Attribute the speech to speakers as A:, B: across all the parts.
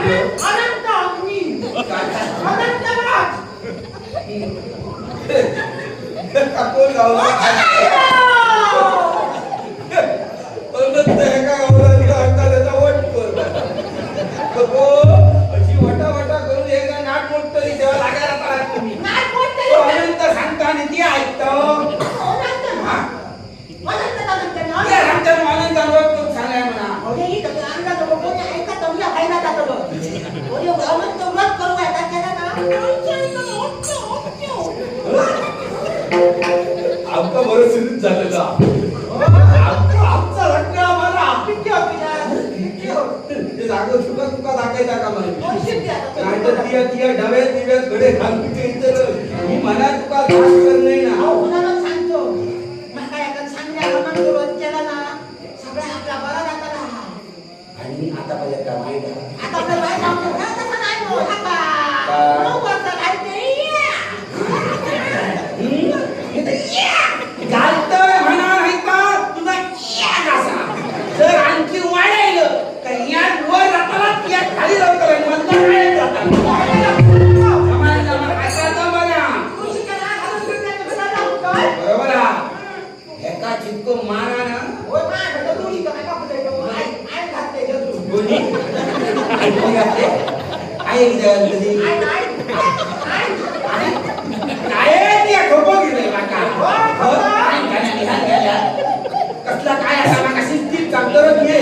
A: अनंत अग्नी अनंत राज
B: काकोल गावला अनंत एका गावला आता त्याचा वट करतो अशी वटा वटा करून एकदा नाट मोडतरी तेव्हा लागायला पाहिजे तुम्ही
A: नाट मोडतरी
B: अनंत सांगता आणि ती ऐकतो
A: अनंत हा अनंत अनंत
B: या रामचंद्र अनंत अनंत सांगाय म्हणा
A: अरे ही तर अंगात कोणी ऐकत तवल्या खायला जातो ओरे अनंत व्रत करू आता केला ना
B: आमका बरं सुरूच झालेला आमचा रट्टा आम्हाला अपेक्षा जागो तुका तुका दाखायचा का नाहीतर तिया डब्यात दिव्यात घडे घालून मी मला तुका दास कर नाही ना
A: कुणाला सांगतो माका एका चांगल्या कामात रोज केला ना सगळं आपला बरा जाता
B: आणि आता पाहिजे का माहिती
A: आता आपलं वाईट आमचं घर तसं नाही हो हाका बरोबर काय
B: घालतोय म्हणा नाही का तुझा जर आणखी वाढायलं तर या वर जाताना या खाली जातं मधला काय जातात बरोबर एका चितको मारा ना कसला काय असा कशी ती चांगलं घे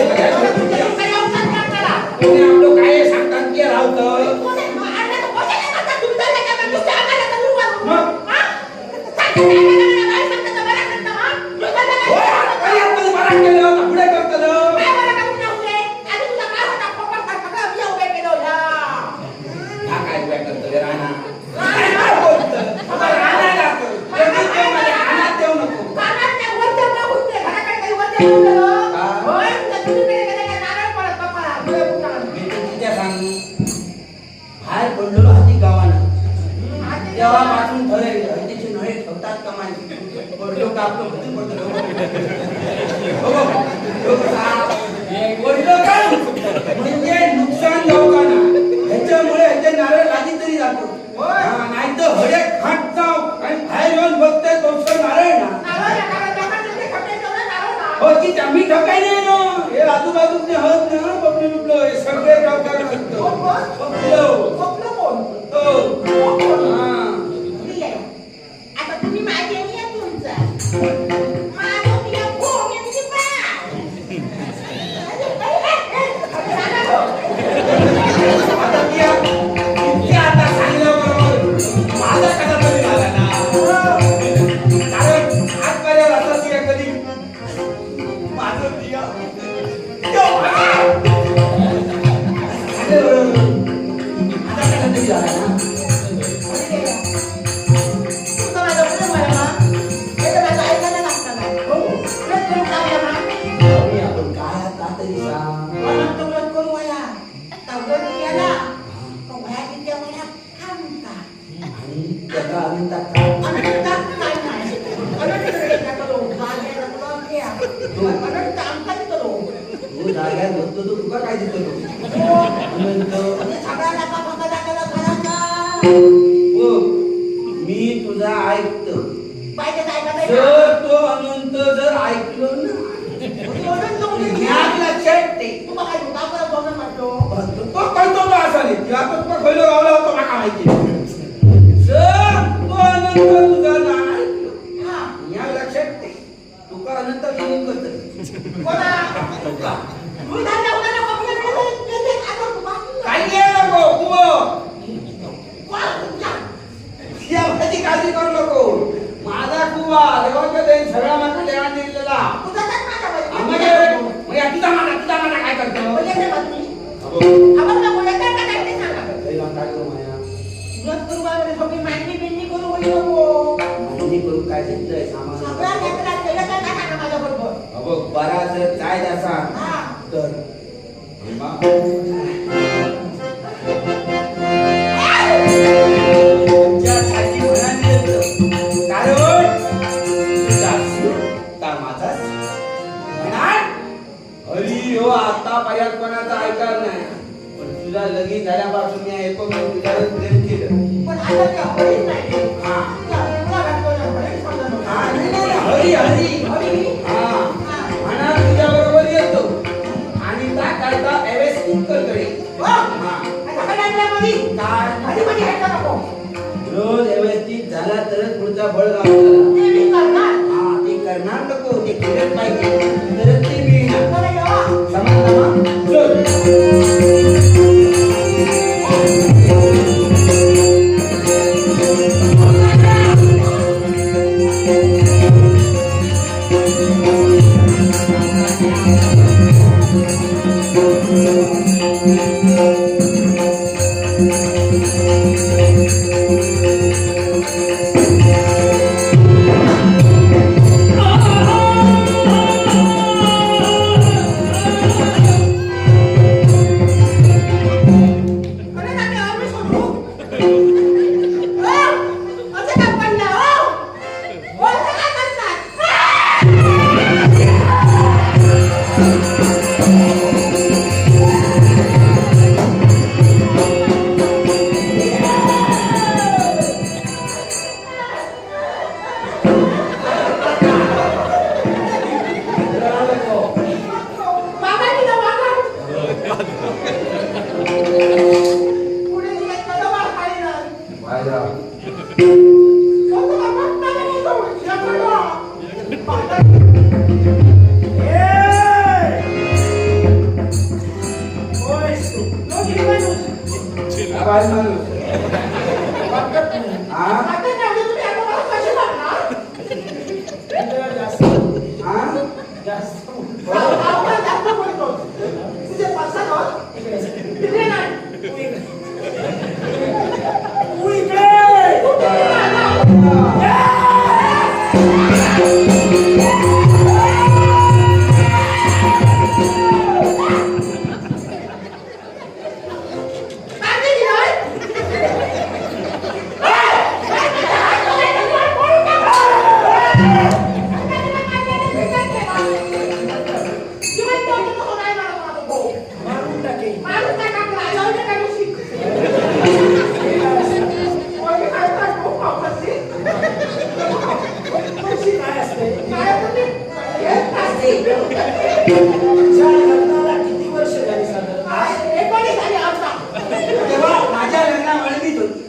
B: आपलं काय सांगतात की राहतं म्हणजे नुकसान लोकांना ह्याच्यामुळे ह्याचे नारळ लागी तरी जातो नाही तर हडे खाट जाव आणि बाहेर येऊन बघताय तो नारळ ना हो की आम्ही ठकाय नाही ना हे आजूबाजूने हत ना बबली लुबलो हे सगळे गावकार
A: आता तुम्ही माझे तुमचा
B: मी तुझा ऐकतो जर तो अनंत जर ऐकलो ना लक्षात तो कळतो तो असा नाही आता तुका खयलो गावला होतो माका माहिती जर तो अनंत तुझा ना ऐकलो या लक्षात तुका अनंत घेऊन करतो काळजी करू नको माझा कुवा देवाच्या देन सगळा माका देवा दिलेला तुझा माझा काय करतो काय चिंतय बरा जर काय असा तर आता पर्यात कोणाचा ऐकणार नाही पण तुझा लगीन झाल्यापासून मी ऐकतो मी तुझ्यावर प्रेम केलं.
A: पण आता ते हळीच नाही.
B: हा.
A: तुला घातलं हळीच समजा नव्हतं.
B: हा, नाही, नाही, नाही. हरी हरी
A: हळी?
B: हा म्हणा तुझ्या बरोबर येतो आणि त्या करता एवढेच उत्कलकडे
A: हो? आता काय लागलं मधी?
B: काय
A: मधी ऐका नको.
B: रोज व्यवस्थित झाला तरच पुढचा बळ गावला.
A: ते मी करणार.
B: हा ते करणार नको ते केलंच पाहिजे तरच ते मिळणार.
A: चला येवा.
B: समजला मग? चल.
A: कडे टाके, आम्ही सोडू. हो? असं का पडलं, हो? हो, असं का करतात? बाबा दिलं, बाबा. पुढे निघत कसं बाळ खाईनं?
B: वायदा.
A: कसं का बघता नाही तो? या पडवा. बघता. तो किती माणूस?
B: आवाज माणूस. हा?
A: आता तेवढे तुम्ही आता मला कसे बघणार?
B: हा?
A: आपण जास्त बोलतो. तुझे पसंत होत? तिकडे नाही. तू तिकडे कांदे दिलाय?
C: किती वर्ष झाली साधारण?
B: तेव्हा माझ्या लग्नामुळे मी होती.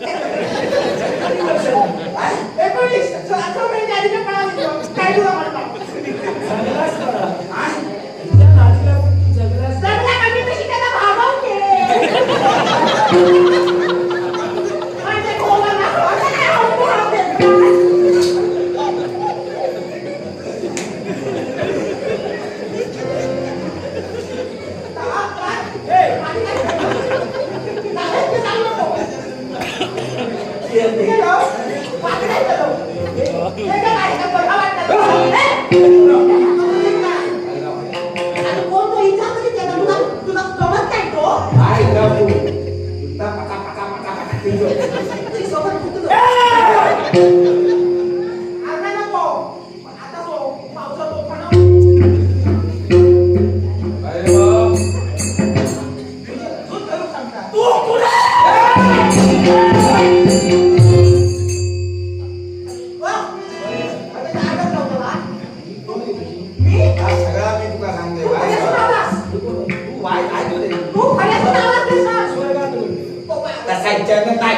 C: जगलाच बरा. तिच्या नातीला पण तू जगलाच बरा.
B: काय बाबू नुसता पटा पटा पटा पटा फिरतो. अरे बाप. हा सगळा मी तुला सांगतोय तू वाय काय तुझे तसा विचार नाही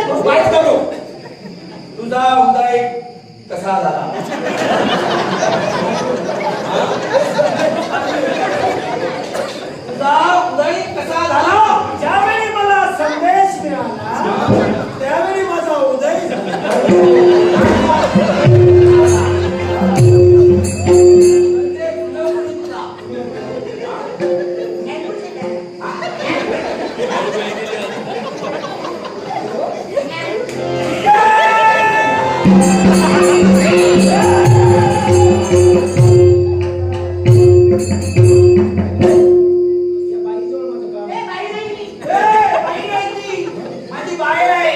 B: तू वाईट करू तुझा उदय कसा झाला तुझा उदय कसा झाला
C: ज्यावेळी मला संदेश मिळाला त्यावेळी माझा उदय झाला. या बाईजवळ माझं काम आहे.
B: बाई नाही ती माझी बाई आहे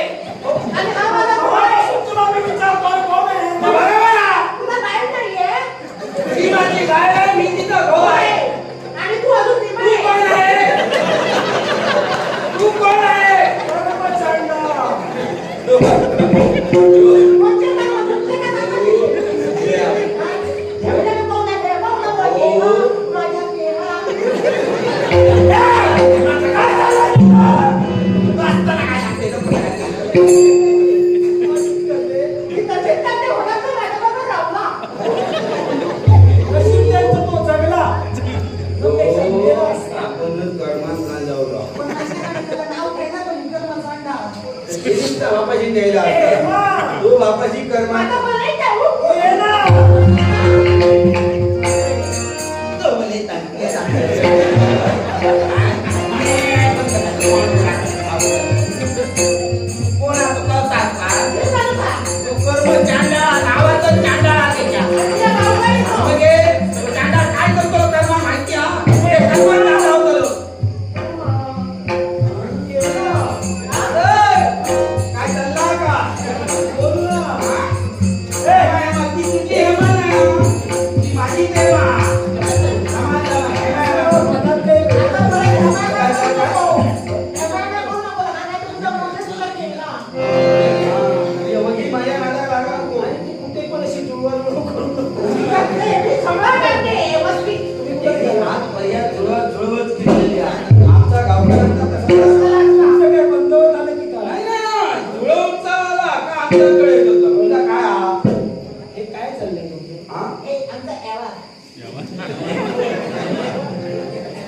C: तुला मी विचारतोय कोण आहे?
B: बरोबर आहे. ती माझी गाय आहे मी तिचा गो आहे
A: आणि तू अजून
B: तू कोण आहे शेतीचा बापाशी द्यायला
C: ए,
B: असता.
C: मा.
B: तो बापाशी कर्मा
A: आता बोलायचं हो.
C: ओ, ये ना.
B: तो बोले तांत्रिक कोणा तो करतात का
A: हे सांग का?
B: तो कर्म चांडा नावाचं चांडा त्याच्या
A: तुझ्या गावाला येतो.
B: म्हणजे चांडा काय करतो कर्म माहिती हा ते कर्म चांडा होतो काय चालला का
C: बोल ना.
B: ए माती तुझी हेमा नाही ती माझी देवा
C: मनात काही
A: आता बोलायचं नको. एवढा नको नको. आता तुमचा मोठा तुला केला.
B: माझ्या नादा लागा नको
C: आणि ती कुठे पण अशी जुळवाजुळव करून
A: मी सगळं करते व्यवस्थित.
B: आमचा गावकऱ्यांचा तसा
C: सगळे बंद झाले की काय
B: नाही नाही जुळवचा आला का आमच्याकडे येतो तुमचा काय हा
C: हे काय चाललंय तुमचं
B: हा
A: ए, आमचा एवा.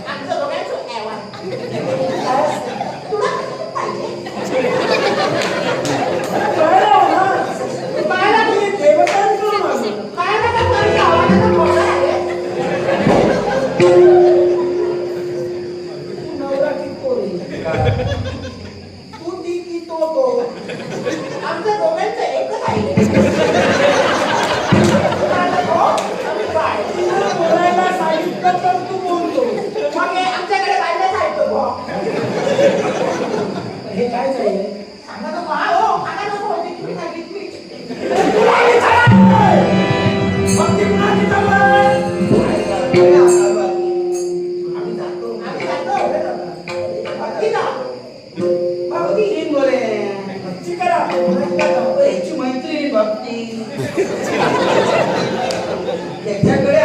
A: आमचं दोघांचं एवा. तुला कसं पाहिजे?
C: कळलं ना?
A: बाळाला
C: तुम्ही देवतांचं मानलं.
A: काय नका करू, गावाला तर मोठं आहे.
C: तू नवरा की पोरी? तू ती की तो
A: आमचं दोघांचं एकच आहे. बाळाला हो, आम्ही बाळ.
C: तिला बोलायला सांगितलं तर तू बोलतो
A: मग हे आमच्याकडे बायला जायचं बुवा.
C: हे काय चाललंय
A: सांगा तर बाळ हो, सांगा नको, ती तुम्ही सांगितली.
C: मग ती कुणाची चाललंय?
B: आम्ही जातो
A: आम्ही जातो. भक्ती जातो.
B: भक्ती तीन बोले
C: भक्ती करा बोलायला जाऊ.
B: याची मैत्री भक्ती त्याच्याकडे